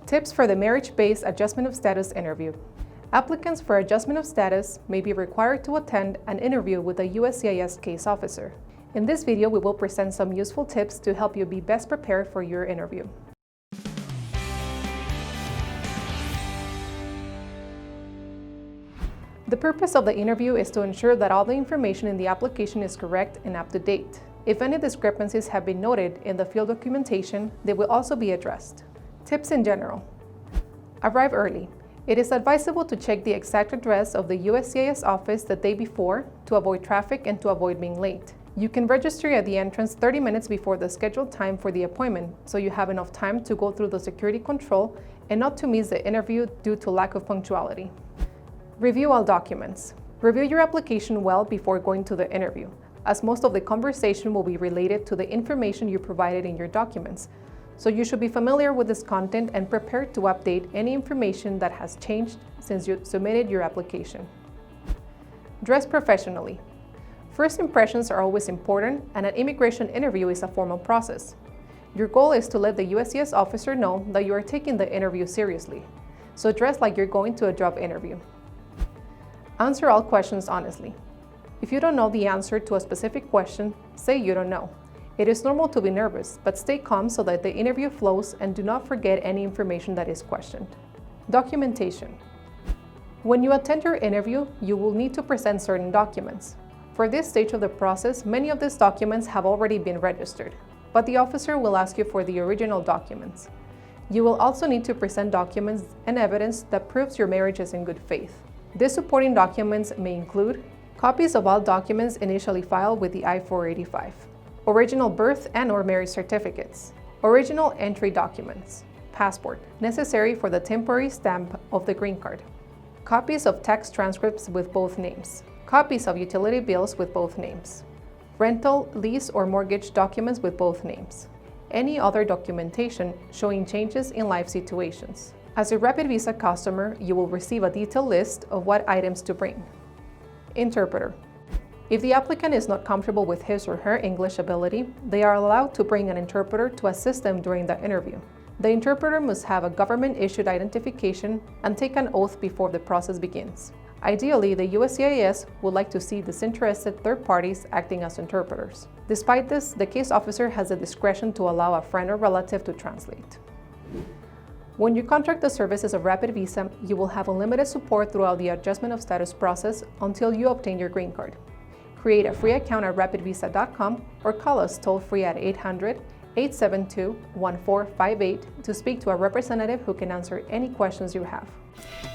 Tips for the marriage-based adjustment of status interview. Applicants for adjustment of status may be required to attend an interview with a USCIS case officer. In this video, we will present some useful tips to help you be best prepared for your interview. The purpose of the interview is to ensure that all the information in the application is correct and up to date. If any discrepancies have been noted in the field documentation, they will also be addressed. Tips in general. Arrive early. It is advisable to check the exact address of the USCIS office the day before to avoid traffic and to avoid being late. You can register at the entrance 30 minutes before the scheduled time for the appointment, so you have enough time to go through the security control and not to miss the interview due to lack of punctuality. Review all documents. Review your application well before going to the interview, as most of the conversation will be related to the information you provided in your documents, so you should be familiar with this content and prepared to update any information that has changed since you submitted your application. Dress professionally. First impressions are always important, and an immigration interview is a formal process. Your goal is to let the USCIS officer know that you are taking the interview seriously, so dress like you're going to a job interview. Answer all questions honestly. If you don't know the answer to a specific question, say you don't know. It is normal to be nervous, but stay calm so that the interview flows and do not forget any information that is questioned. Documentation. When you attend your interview, you will need to present certain documents. For this stage of the process, many of these documents have already been registered, but the officer will ask you for the original documents. You will also need to present documents and evidence that proves your marriage is in good faith. These supporting documents may include copies of all documents initially filed with the I-485, original birth and/or marriage certificates, original entry documents, passport, necessary for the temporary stamp of the green card, copies of tax transcripts with both names, copies of utility bills with both names, rental, lease, or mortgage documents with both names, any other documentation showing changes in life situations. As a Rapid Visa customer, you will receive a detailed list of what items to bring. Interpreter. If the applicant is not comfortable with his or her English ability, they are allowed to bring an interpreter to assist them during the interview. The interpreter must have a government-issued identification and take an oath before the process begins. Ideally, the USCIS would like to see disinterested third parties acting as interpreters. Despite this, the case officer has the discretion to allow a friend or relative to translate. When you contract the services of Rapid Visa, you will have unlimited support throughout the adjustment of status process until you obtain your green card. Create a free account at rapidvisa.com or call us toll-free at 800-872-1458 to speak to a representative who can answer any questions you have.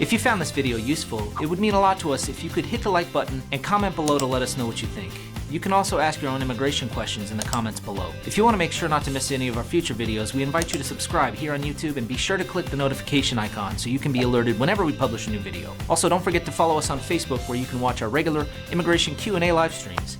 If you found this video useful, it would mean a lot to us if you could hit the like button and comment below to let us know what you think. You can also ask your own immigration questions in the comments below. If you want to make sure not to miss any of our future videos, we invite you to subscribe here on YouTube and be sure to click the notification icon so you can be alerted whenever we publish a new video. Also, don't forget to follow us on Facebook where you can watch our regular immigration Q&A live streams.